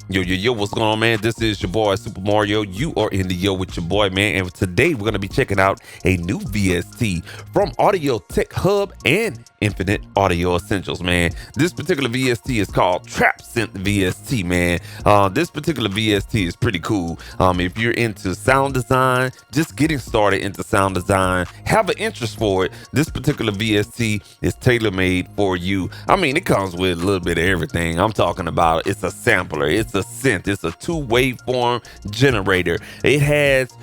Yo, what's going on, man? This is your boy, Super Mario. You are in the Yo with your boy, man. And today we're going to be checking out a new VST from Audio Tech Hub and Infinite Audio Essentials, man. This particular VST is called TrapSynth VST, man. This particular VST is pretty cool. If you're into sound design, just getting started into sound design, have an interest for it, this particular VST is tailor-made for you. I mean, it comes with a little bit of everything. I'm talking about it's a sampler, it's a synth, it's a 2-waveform generator. It has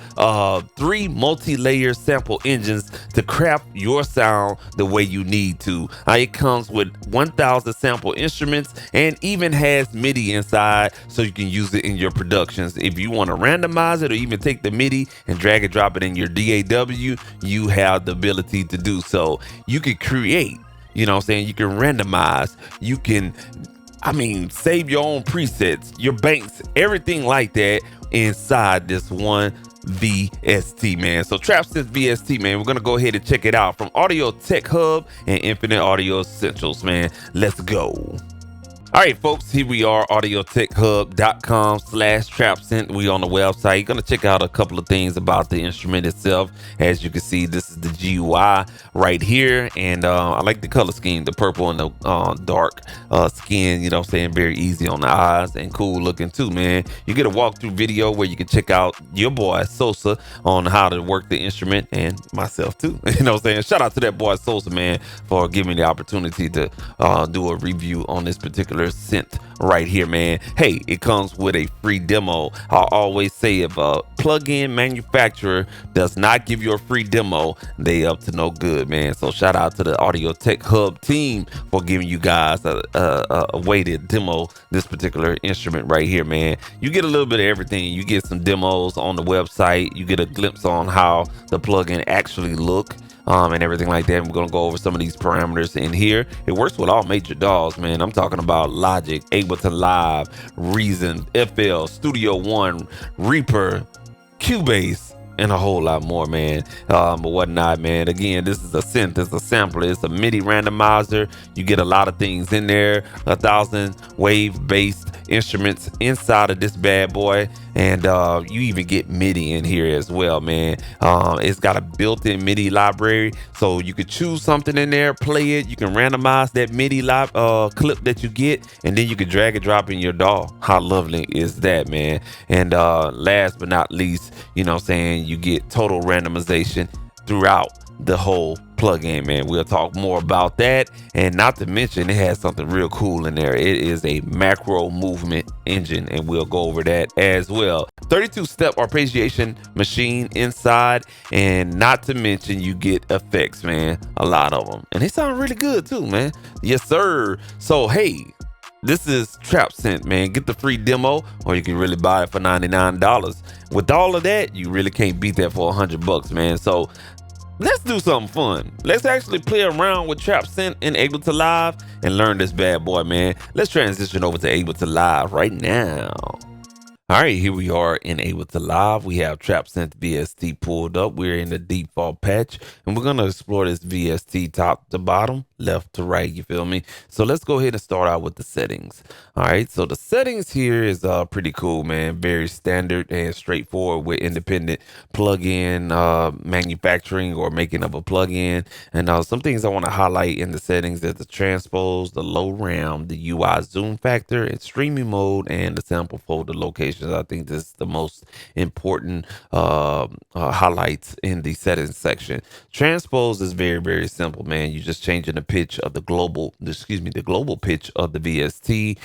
3 multi-layer sample engines to craft your sound the way you need to. It comes with 1,000 sample instruments and even has MIDI inside, so you can use it in your productions. If you want to randomize it or even take the MIDI and drag and drop it in your DAW, you have the ability to do so. You can create, you know what I'm saying? You can randomize, you can save your own presets, your banks, everything like that inside this one VST, man. So TrapSynth VST, man, we're going to go ahead and check it out from Audio Tech Hub and Infinite Audio Essentials, man. Let's go. All right, folks, here we are, audiotechhub.com/TrapSynth. We on the website. You're going to check out a couple of things about the instrument itself. As you can see, this is the GUI right here. And I like the color scheme, the purple and the dark skin, you know what I'm saying? Very easy on the eyes and cool looking too, man. You get a walkthrough video where you can check out your boy Sosa on how to work the instrument, and myself too. You know what I'm saying? Shout out to that boy Sosa, man, for giving me the opportunity to do a review on this particular synth right here, man. Hey, it comes with a free demo. I always say, if a plug-in manufacturer does not give you a free demo, they up to no good, man. So shout out to the Audio Tech Hub team for giving you guys a way to demo this particular instrument right here, man. You get a little bit of everything. You get some demos on the website. You get a glimpse on how the plugin actually look. And everything like that. We're going to go over some of these parameters in here. It works with all major DAWs, man. I'm talking about Logic, Ableton Live, Reason, FL, Studio One, Reaper, Cubase, and a whole lot more, man. But whatnot, man. Again, this is a synth, it's a sampler, it's a MIDI randomizer. You get a lot of things in there, 1,000 wave-based instruments inside of this bad boy, and you even get MIDI in here as well, man. It's got a built-in MIDI library, so you could choose something in there, play it. You can randomize that MIDI clip that you get, and then you can drag and drop in your DAW. How lovely is that, man? And last but not least, you know what I'm saying, you get total randomization throughout the whole plugin, man. We'll talk more about that, and not to mention it has something real cool in there. It is a macro movement engine, and we'll go over that as well. 32-step arpeggiation machine inside, and not to mention you get effects, man. A lot of them, and they sound really good too, man. Yes sir. So hey, this is TrapSynth, man. Get the free demo, or you can really buy it for $99. With all of that, you really can't beat that for $100, man. So let's do something fun. Let's actually play around with TrapSynth in Ableton Live and learn this bad boy, man. Let's transition over to Ableton Live right now. All right, here we are in Ableton Live. We have TrapSynth VST pulled up. We're in the default patch, and we're going to explore this VST top to bottom, left to right, you feel me? So let's go ahead and start out with the settings. All right, so the settings here is pretty cool, man. Very standard and straightforward with independent plugin manufacturing or making of a plugin. And some things I want to highlight in the settings is the transpose, the low RAM, the UI zoom factor, and streaming mode, and the sample folder location. I think this is the most important highlights in the settings section. Transpose is very, very simple, man. You're just changing the pitch of the global pitch of the VST.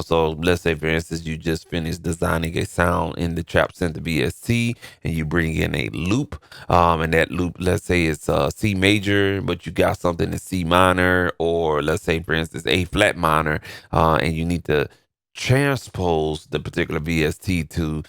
So let's say, for instance, you just finished designing a sound in the TrapSynth VST, and you bring in a loop, and that loop, let's say it's C major, but you got something in C minor, or let's say, for instance, A flat minor, and you need to transpose the particular VST to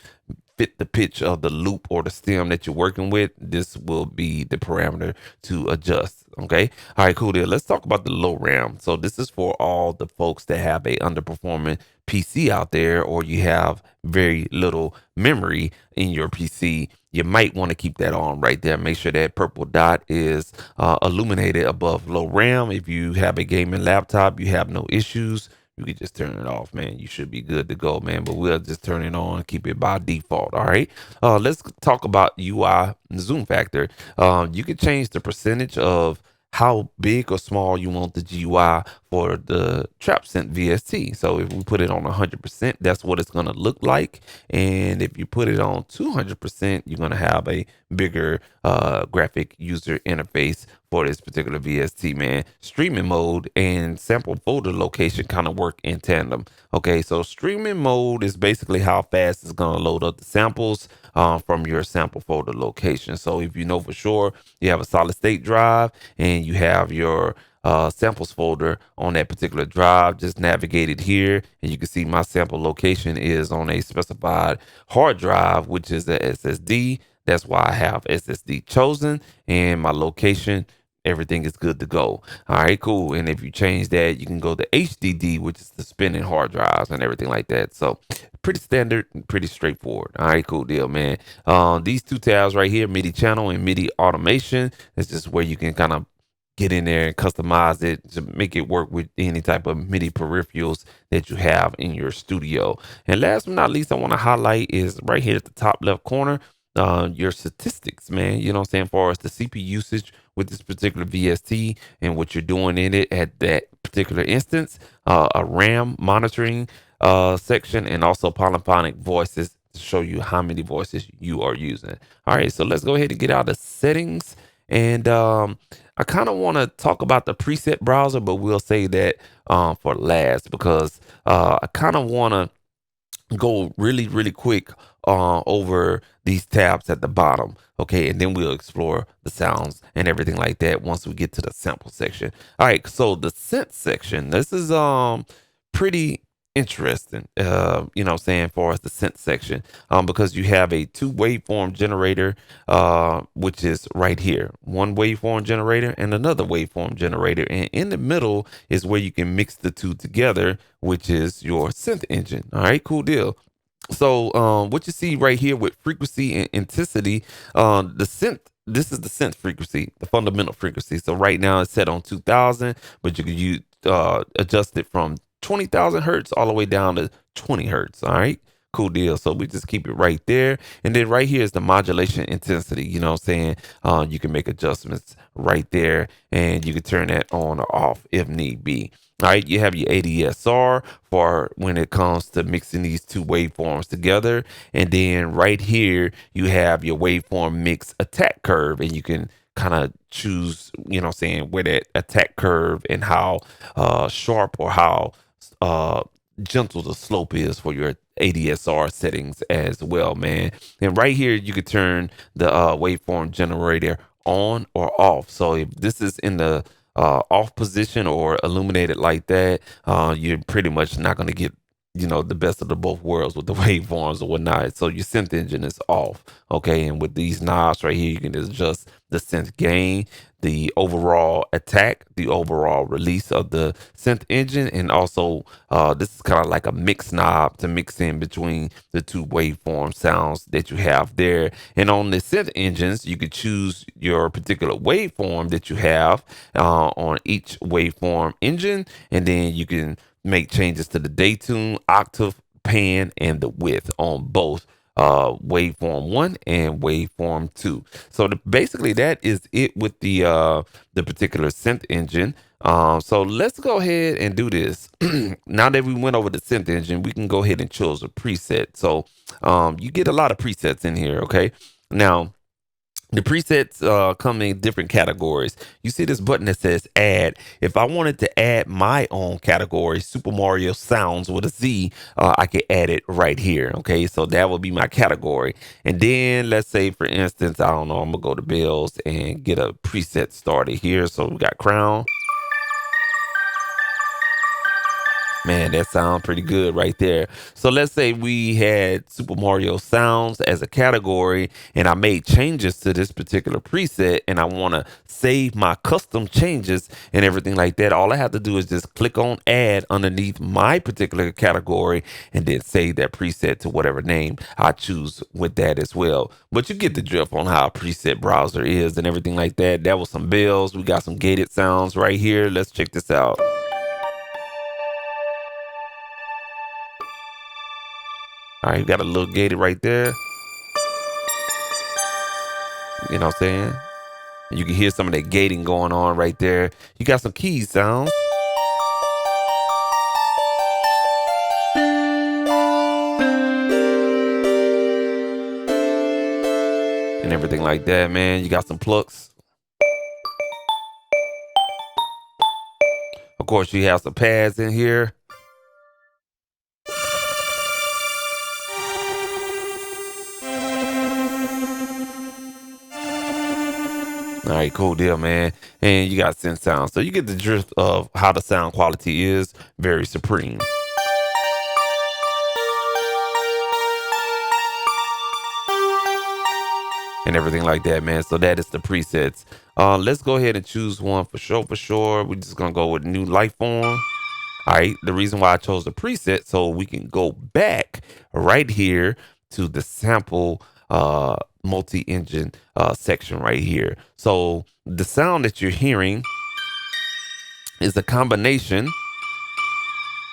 fit the pitch of the loop or the stem that you're working with. This will be the parameter to adjust. Okay. All right, cool deal. Let's talk about the low RAM. So this is for all the folks that have a underperforming PC out there, or you have very little memory in your PC. You might want to keep that on right there. Make sure that purple dot is illuminated above low RAM. If you have a gaming laptop, you have no issues. you can just turn it off, man. You should be good to go, man. But we'll just turn it on, keep it by default. All right. Let's talk about UI zoom factor. You can change the percentage of how big or small you want the GUI for the TrapSynth VST. So if we put it on 100%, that's what it's going to look like. And if you put it on 200%, you're going to have a bigger graphic user interface for this particular VST, man. Streaming mode and sample folder location kind of work in tandem. Okay, so streaming mode is basically how fast it's going to load up the samples from your sample folder location. So if you know for sure you have a solid state drive and you have your samples folder on that particular drive, just navigate it here and you can see my sample location is on a specified hard drive, which is the SSD. That's why I have SSD chosen, and my location, everything is good to go. All right, cool. And if you change that, you can go to HDD, which is the spinning hard drives and everything like that. So pretty standard and pretty straightforward. All right, cool deal, man. These two tabs right here, MIDI channel and MIDI automation, is just where you can kind of get in there and customize it to make it work with any type of MIDI peripherals that you have in your studio. And last but not least, I want to highlight is right here at the top left corner, your statistics, man. You know what I'm saying? Far as the CPU usage with this particular VST and what you're doing in it at that particular instance, a RAM monitoring section, and also polyphonic voices to show you how many voices you are using. All right, so let's go ahead and get out of settings. And I kind of want to talk about the preset browser, but we'll say that for last because I kind of want to go really quick over these tabs at the bottom. Okay, and then we'll explore the sounds and everything like that once we get to the sample section. All right, so the synth section, this is pretty interesting, you know what I'm saying, for us the synth section, because you have a two waveform generator, which is right here, one waveform generator and another waveform generator, and in the middle is where you can mix the two together, which is your synth engine. All right, cool deal. So what you see right here with frequency and intensity, the synth, this is the synth frequency, the fundamental frequency. So right now it's set on 2000, but you can adjust it from 20,000 hertz all the way down to 20 hertz. All right, cool deal. So we just keep it right there. And then right here is the modulation intensity. You know what I'm saying? You can make adjustments right there and you can turn that on or off if need be. All right, you have your ADSR for when it comes to mixing these two waveforms together. And then right here, you have your waveform mix attack curve, and you can kind of choose, you know what I'm saying, where that attack curve and how sharp or how gentle the slope is for your ADSR settings as well, man. And right here, you could turn the waveform generator on or off. So if this is in the off position or illuminated like that, you're pretty much not going to get, you know, the best of the both worlds with the waveforms or whatnot. So your synth engine is off. Okay. And with these knobs right here, you can adjust the synth gain, the overall attack, the overall release of the synth engine. And also, this is kind of like a mix knob to mix in between the two waveform sounds that you have there. And on the synth engines, you could choose your particular waveform that you have on each waveform engine. And then you can make changes to the day-tune, octave, pan, and the width on both waveform 1 and waveform 2. So basically that is it with the particular synth engine. So let's go ahead and do this. Now that we went over the synth engine, we can go ahead and choose a preset. So you get a lot of presets in here. Okay, now the presets come in different categories. You see this button that says add. If I wanted to add my own category, Super Mario Sounds with a Z, I could add it right here. Okay, so that would be my category. And then let's say, for instance, I don't know, I'm gonna go to Bells and get a preset started here. So we got Crown. Man, that sounds pretty good right there. So let's say we had Super Mario Sounds as a category and I made changes to this particular preset and I want to save my custom changes and everything like that. All I have to do is just click on add underneath my particular category and then save that preset to whatever name I choose with that as well. But you get the drift on how a preset browser is and everything like that. That was some bells. We got some gated sounds right here. Let's check this out. All right, you got a little gated right there. You know what I'm saying? You can hear some of that gating going on right there. You got some key sounds. And everything like that, man. You got some plucks. Of course, you have some pads in here. All right, cool deal, man. And you got synth sounds. So you get the drift of how the sound quality is very supreme. And everything like that, man. So that is the presets. Let's go ahead and choose one for sure. We're just going to go with new life form. All right, the reason why I chose the preset, so we can go back right here to the sample multi-engine section right here. So the sound that you're hearing is a combination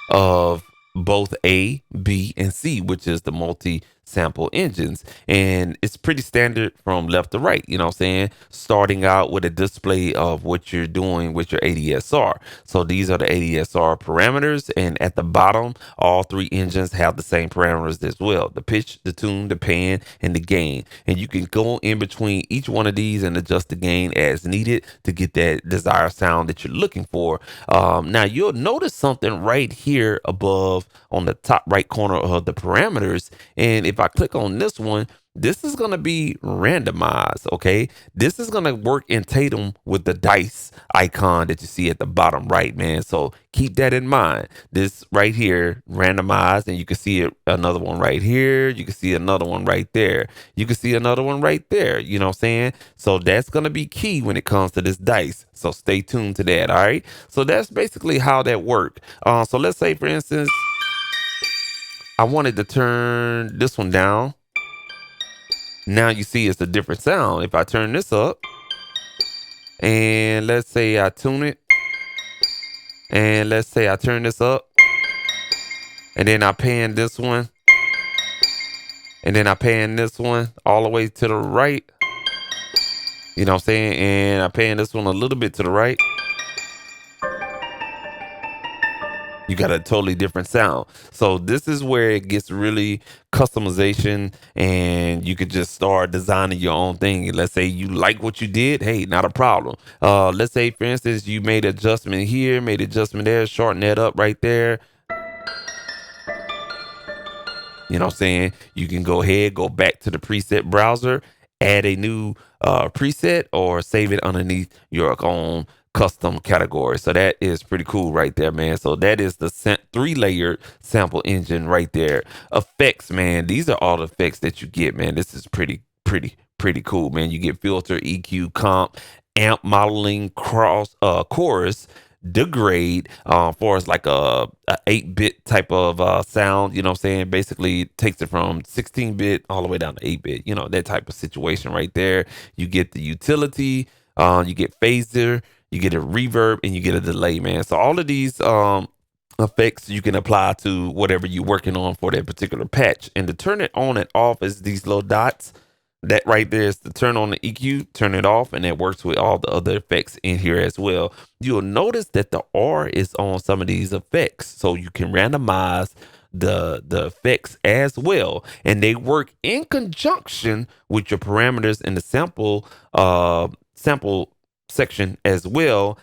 of both A, B, and C, which is the multi-sample engines. And it's pretty standard from left to right, you know what I'm saying? Starting out with a display of what you're doing with your ADSR. So these are the ADSR parameters. And at the bottom, all three engines have the same parameters as well: the pitch, the tune, the pan, and the gain. And you can go in between each one of these and adjust the gain as needed to get that desired sound that you're looking for. Now you'll notice something right here above on the top right corner of the parameters. And if I click on this one, this is going to be randomized. Okay. This is going to work in tandem with the dice icon that you see at the bottom right, man. So keep that in mind. This right here, randomized, and you can see it, another one right here. You can see another one right there. You can see another one right there. You know what I'm saying? So that's going to be key when it comes to this dice. So stay tuned to that. All right. So that's basically how that worked. So let's say, for instance, I wanted to turn this one down. Now you see it's a different sound. If I turn this up and let's say I tune it, and let's say I turn this up, and then I pan this one, and then I pan this one all the way to the right. You know what I'm saying? And I pan this one a little bit to the right. You got a totally different sound. So this is where it gets really customization, and you could just start designing your own thing. Let's say you like what you did. Hey, not a problem. Let's say, for instance, you made adjustment here, made adjustment there, shorten that up right there. You know what I'm saying? You can go ahead, go back to the preset browser, add a new preset, or save it underneath your own custom category. So that is pretty cool right there, man. So that is the 3-layered sample engine right there. Effects, man. These are all the effects that you get, man. This is pretty cool, man. You get filter, EQ, comp, amp, modeling, chorus, degrade, for as like a 8-bit type of sound. You know what I'm saying? Basically it takes it from 16-bit all the way down to 8-bit, you know, that type of situation right there. You get the utility, you get phaser, you get a reverb, and you get a delay, man. So all of these effects you can apply to whatever you're working on for that particular patch. And to turn it on and off is these little dots. That right there is to turn on the EQ, turn it off, and that works with all the other effects in here as well. You'll notice that the R is on some of these effects, so you can randomize the effects as well, and they work in conjunction with your parameters in the sample section as well.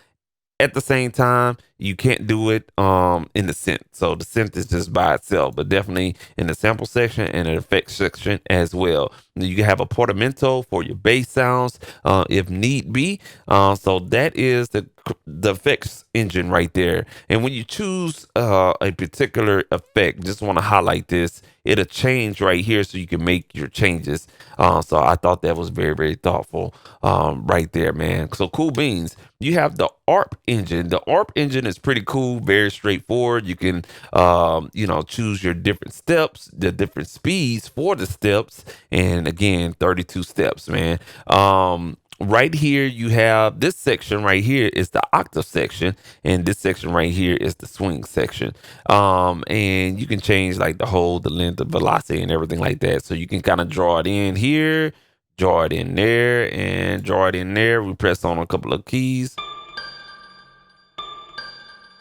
At the same time, you can't do it in the synth. So the synth is just by itself, but definitely in the sample section and the effects section as well. You can have a portamento for your bass sounds if need be. So that is the effects engine right there. And when you choose a particular effect, just want to highlight this, it'll change right here so you can make your changes. So I thought that was very thoughtful right there, man. So cool beans. You have the ARP engine. The ARP engine is pretty cool, very straightforward. You can, choose your different steps, the different speeds for the steps. And again, 32 steps, man. Right here, you have this section right here is the octave section, and this section right here is the swing section. And you can change like the hold, the length, the velocity, and everything like that. So you can kind of draw it in here, draw it in there, and draw it in there. We press on a couple of keys,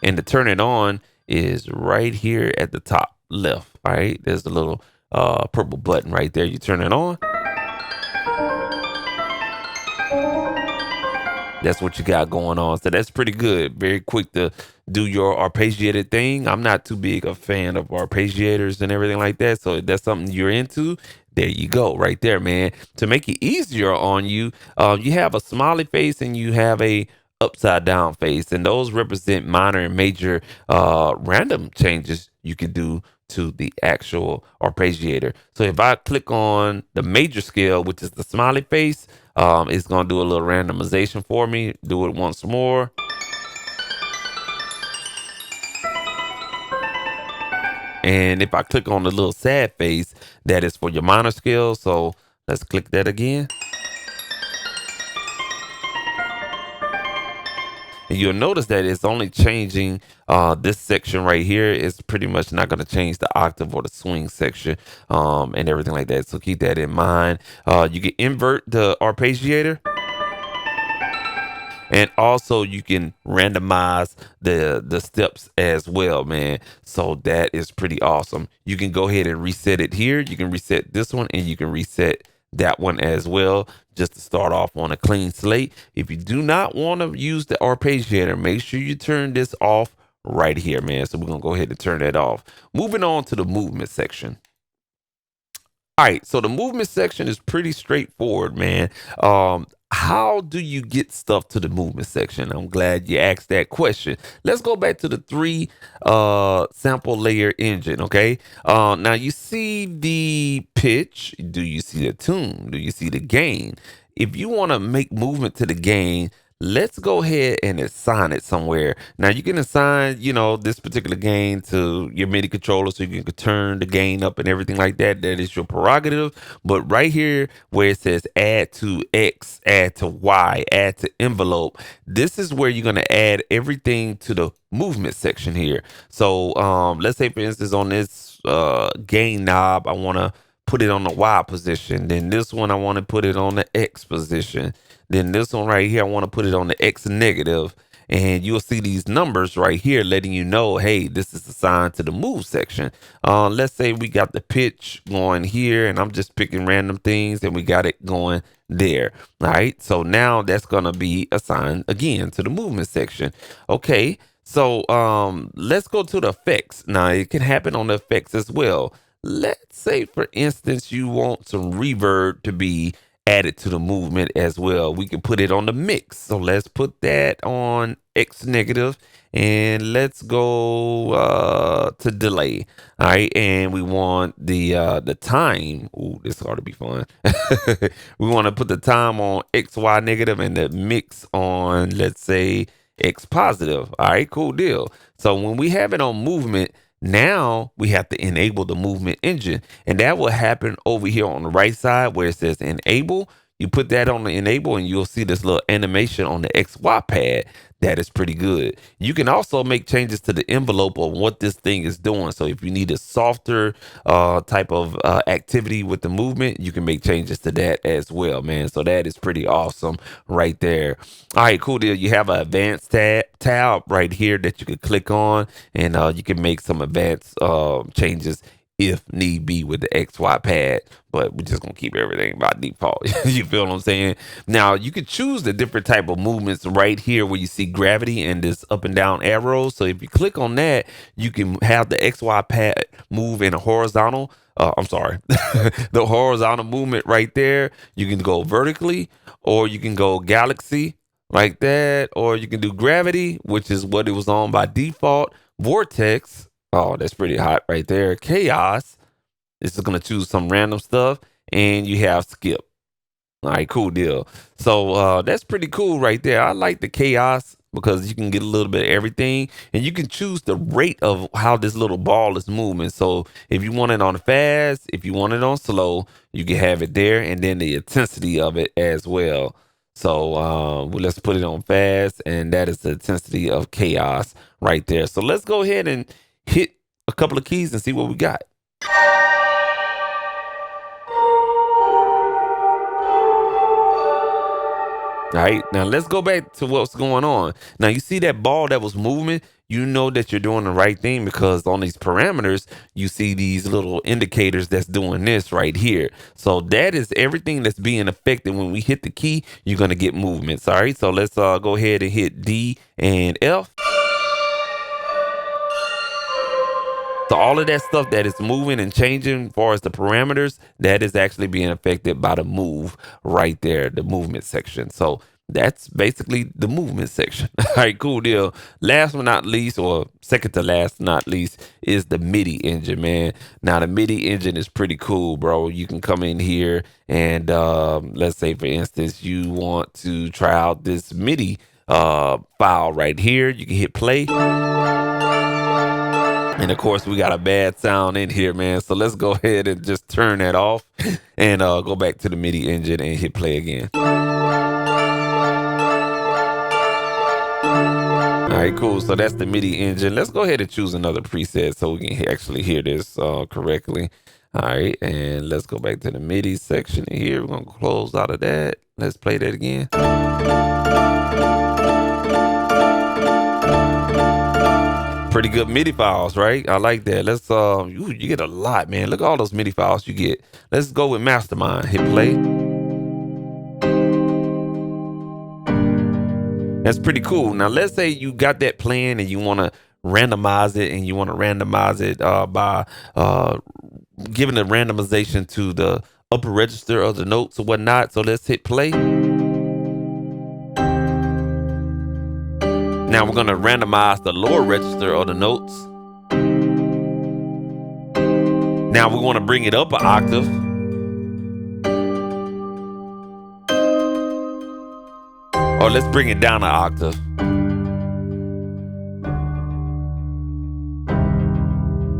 and to turn it on is right here at the top left. All right, there's a little purple button right there. You turn it on. That's what you got going on. So that's pretty good. Very quick to do your arpeggiated thing. I'm not too big a fan of arpeggiators and everything like that. So if that's something you're into, there you go, right there, man. To make it easier on you, you have a smiley face and you have a upside down face, and those represent minor and major random changes you can do to the actual arpeggiator. So if I click on the major scale, which is the smiley face, it's going to do a little randomization for me. Do it once more. And if I click on the little sad face, that is for your minor scale. So let's click that again. And you'll notice that it's only changing this section right here. It's pretty much not going to change the octave or the swing section and everything like that. So keep that in mind. You can invert the arpeggiator. And also you can randomize the steps as well, man. So that is pretty awesome. You can go ahead and reset it here. You can reset this one and you can reset that one as well, just to start off on a clean slate. If you do not want to use the arpeggiator, make sure you turn this off right here, man. So we're going to go ahead and turn that off. Moving on to the movement section. All right, so the movement section is pretty straightforward, man. How do you get stuff to the movement section? I'm glad you asked that question. Let's go back to the three sample layer engine, okay? Now you see the pitch. Do you see the tune? Do you see the gain? If you want to make movement to the gain, let's go ahead and assign it somewhere. Now you can assign, this particular gain to your MIDI controller so you can turn the gain up and everything like that. That is your prerogative. But right here where it says add to X, add to Y, add to envelope, this is where you're going to add everything to the movement section here. So let's say for instance on this gain knob, I want to put it on the Y position. Then this one, I want to put it on the X position. Then this one right here, I want to put it on the X negative. And you'll see these numbers right here letting you know, hey, this is assigned to the move section. Let's say we got the pitch going here and I'm just picking random things and we got it going there. All right. So now that's going to be assigned again to the movement section. Okay. So let's go to the effects. Now it can happen on the effects as well. Let's say, for instance, you want some reverb to be added to the movement as well. We can put it on the mix. So let's put that on X negative and let's go to delay. All right. And we want the time. Ooh, this ought to be fun. We want to put the time on XY negative and the mix on, let's say, X positive. All right, cool deal. So when we have it on movement, now we have to enable the movement engine, and that will happen over here on the right side where it says enable. You put that on the enable and you'll see this little animation on the XY pad. That is pretty good. You can also make changes to the envelope of what this thing is doing. So if you need a softer type of activity with the movement, you can make changes to that as well, man. So that is pretty awesome right there. All right, cool deal. You have an advanced tab right here that you can click on, and you can make some advanced changes if need be with the XY pad, but we're just gonna keep everything by default. You feel what I'm saying? Now you can choose the different type of movements right here where you see gravity and this up and down arrows. So if you click on that, you can have the XY pad move in a horizontal. The horizontal movement right there. You can go vertically, or you can go galaxy like that, or you can do gravity, which is what it was on by default. Vortex. Oh, that's pretty hot right there. Chaos. This is going to choose some random stuff. And you have skip. All right, cool deal. So that's pretty cool right there. I like the chaos because you can get a little bit of everything. And you can choose the rate of how this little ball is moving. So if you want it on fast, if you want it on slow, you can have it there. And then the intensity of it as well. So well, let's put it on fast, and that is the intensity of chaos right there. So let's go ahead and hit a couple of keys and see what we got. All right, now let's go back to what's going on. Now you see that ball that was moving, you know that you're doing the right thing because on these parameters, you see these little indicators that's doing this right here. So that is everything that's being affected. When we hit the key, you're going to get movements. All right, so let's go ahead and hit D and F. So all of that stuff that is moving and changing as far as the parameters, that is actually being affected by the move right there, the movement section. So that's basically the movement section. All right, cool deal. Last but not least, or second to last not least, is the MIDI engine, man. Now the MIDI engine is pretty cool, bro. You can come in here and let's say, for instance, you want to try out this MIDI file right here. You can hit play. And of course, we got a bad sound in here, man. So let's go ahead and just turn that off and go back to the MIDI engine and hit play again. All right, cool. So that's the MIDI engine. Let's go ahead and choose another preset so we can actually hear this correctly. All right, and let's go back to the MIDI section here. We're going to close out of that. Let's play that again. Pretty good MIDI files, right? I like that. Let's you get a lot, man. Look at all those MIDI files you get. Let's go with Mastermind. Hit play. That's pretty cool. Now let's say you got that playing and you want to randomize it, and you want to randomize it by giving the randomization to the upper register of the notes or whatnot. So let's hit play. Now we're going to randomize the lower register of the notes. Now we want to bring it up an octave. Or let's bring it down an octave.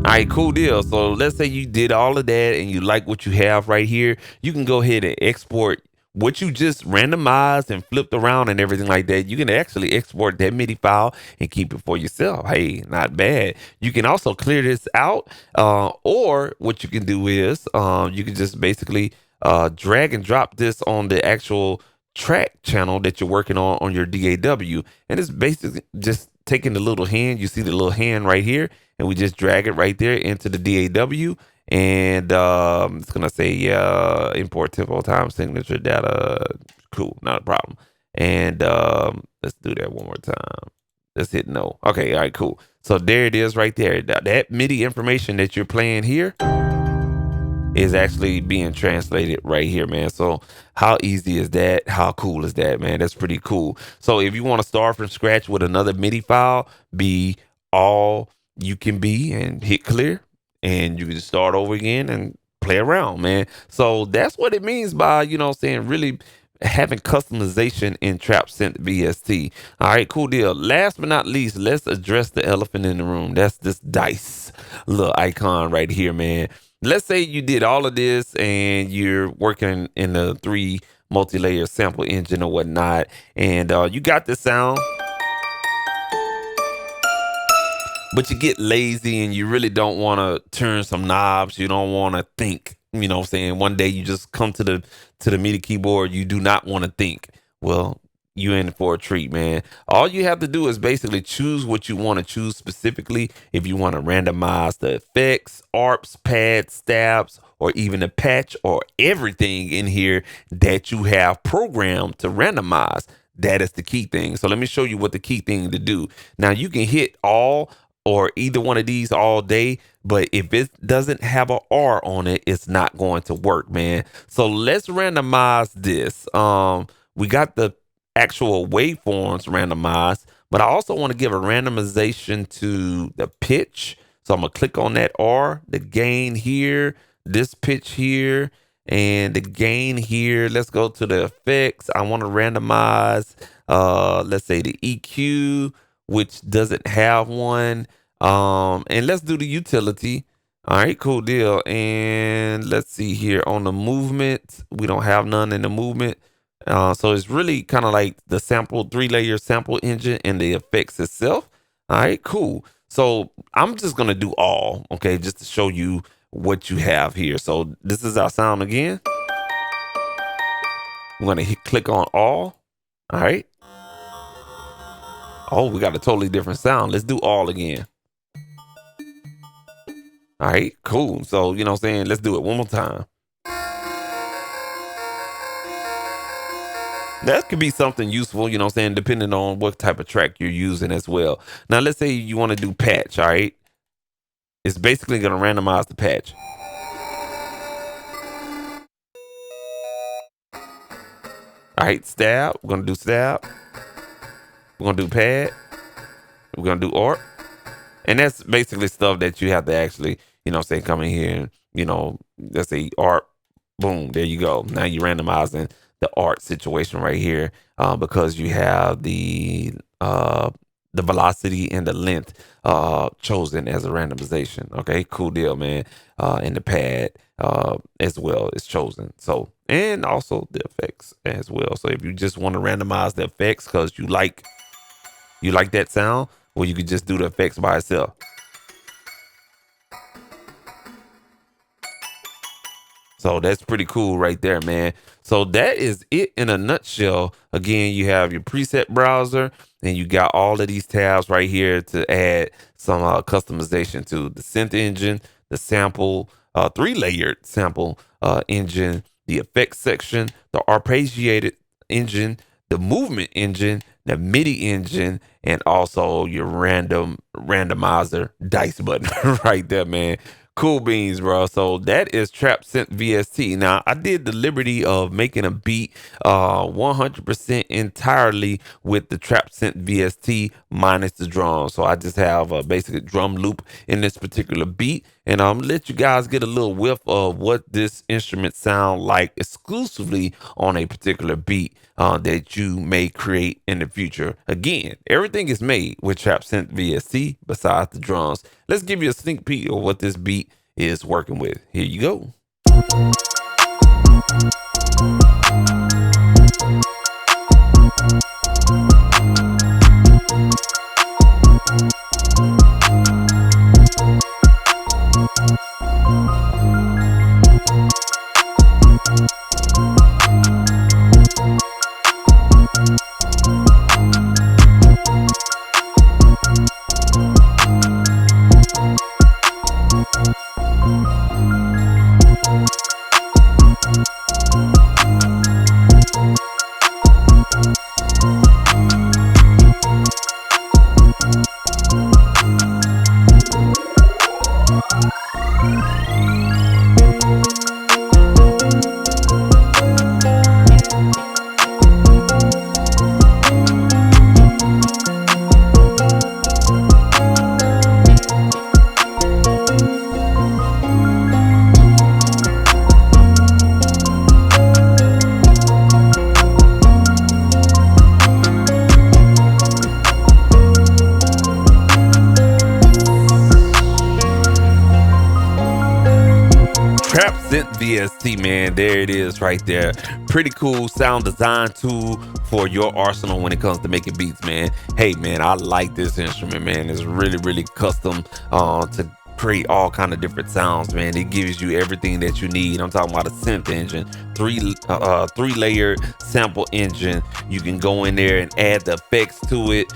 All right, cool deal. So let's say you did all of that and you like what you have right here. You can go ahead and export what you just randomized and flipped around and everything like that. You can actually export that MIDI file and keep it for yourself. Hey, not bad. You can also clear this out, or what you can do is you can just basically drag and drop this on the actual track channel that you're working on your DAW, and it's basically just taking the little hand. You see the little hand right here, and we just drag it right there into the DAW. And it's gonna say, yeah, import tempo, time, signature, data. Cool, not a problem. And let's do that one more time. Let's hit no. Okay, all right, cool. So there it is right there. That MIDI information that you're playing here is actually being translated right here, man. So how easy is that? How cool is that, man? That's pretty cool. So if you want to start from scratch with another MIDI file, be all you can be, and hit clear, and you can just start over again and play around, man. So that's what it means by, you know, saying really having customization in TrapSynth VST. All right, cool deal. Last but not least, let's address the elephant in the room. That's this dice little icon right here, man. Let's say you did all of this and you're working in the 3 multi-layer sample engine or whatnot, and you got the sound, but you get lazy and you really don't want to turn some knobs. You don't want to think, you know what I'm saying? One day you just come to the MIDI keyboard. You do not want to think. Well, you in for a treat, man. All you have to do is basically choose what you want to choose specifically. If you want to randomize the effects, ARPs, pads, stabs, or even a patch, or everything in here that you have programmed to randomize. That is the key thing. So let me show you what the key thing to do. Now you can hit all or either one of these all day, but if it doesn't have a R on it, it's not going to work, man. So let's randomize this. We got the actual waveforms randomized, but I also want to give a randomization to the pitch. So I'm gonna click on that R, the gain here, this pitch here, and the gain here. Let's go to the effects. I want to randomize, let's say the EQ, which doesn't have one. And let's do the utility. All right, cool deal. And let's see here on the movement. We don't have none in the movement. So it's really kind of like the sample, 3-layer sample engine and the effects itself. All right, cool. So I'm just gonna do all, okay, just to show you what you have here. So this is our sound again. I'm gonna click on all. All right. Oh, we got a totally different sound. Let's do all again. All right, cool. So, you know what I'm saying? Let's do it one more time. That could be something useful, you know what I'm saying, depending on what type of track you're using as well. Now, let's say you want to do patch, all right? It's basically going to randomize the patch. All right, stab. We're going to do stab. We're going to do pad. We're going to do arp. And that's basically stuff that you have to actually, you know what I'm saying, come in here and, you know, let's say arp. Boom, there you go. Now you're randomizing the art situation right here because you have the velocity and the length chosen as a randomization. Okay, cool deal, man. And the pad as well is chosen. So, and also the effects as well. So if you just want to randomize the effects because you like that sound, well, you could just do the effects by itself. So that's pretty cool right there, man. So that is it in a nutshell. Again, you have your preset browser and you got all of these tabs right here to add some customization to the synth engine, the sample, 3-layered sample engine, the effects section, the arpeggiated engine, the movement engine, the Midi engine, and also your randomizer dice button right there, man. Cool beans, bro. So that is TrapSynth VST. Now, I did the liberty of making a beat 100% entirely with the TrapSynth VST minus the drum. So I just have a basic drum loop in this particular beat. And I'm let you guys get a little whiff of what this instrument sound like exclusively on a particular beat that you may create in the future. Again, everything is made with TrapSynth VST besides the drums. Let's give you a sneak peek of what this beat is working with. Here you go. TrapSynth VST, man, there it is right there. Pretty cool sound design tool for your arsenal when it comes to making beats, man. Hey, man, I like this instrument, man. It's really, really custom to create all kind of different sounds, man. It gives you everything that you need. I'm talking about a synth engine, 3-layered sample engine. You can go in there and add the effects to it,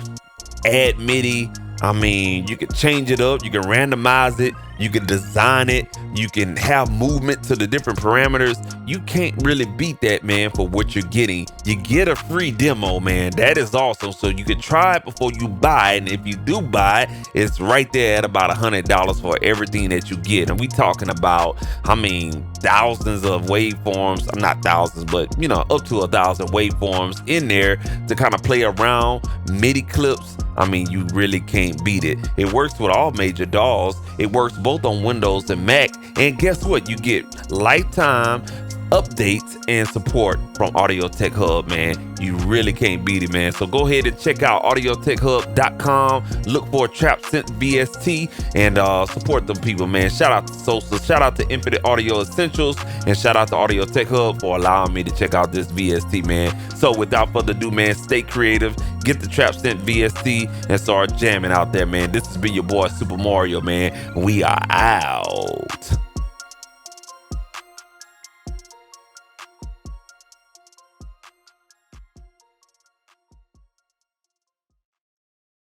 add MIDI. I mean, you can change it up, you can randomize it, you can design it, you can have movement to the different parameters. You can't really beat that, man, for what you're getting. You get a free demo, man. That is awesome. So you can try it before you buy it. And if you do buy it, it's right there at about $100 for everything that you get. And we talking about, I mean, thousands of waveforms. I'm not thousands, but, you know, up to 1,000 waveforms in there to kind of play around. MIDI clips. I mean, you really can't beat it. It works with all major DAWs. It works both on Windows and Mac. And guess what? You get lifetime updates and support from Audio Tech Hub, man. You really can't beat it, man. So go ahead and check out audiotechhub.com. Look for TrapSynth VST and support them people, man. Shout out to Sosa, shout out to Infinite Audio Essentials, and shout out to Audio Tech Hub for allowing me to check out this VST, man. So without further ado, man, stay creative, get the TrapSynth VST, and start jamming out there, man. This has been your boy Super Mario, man. We are out.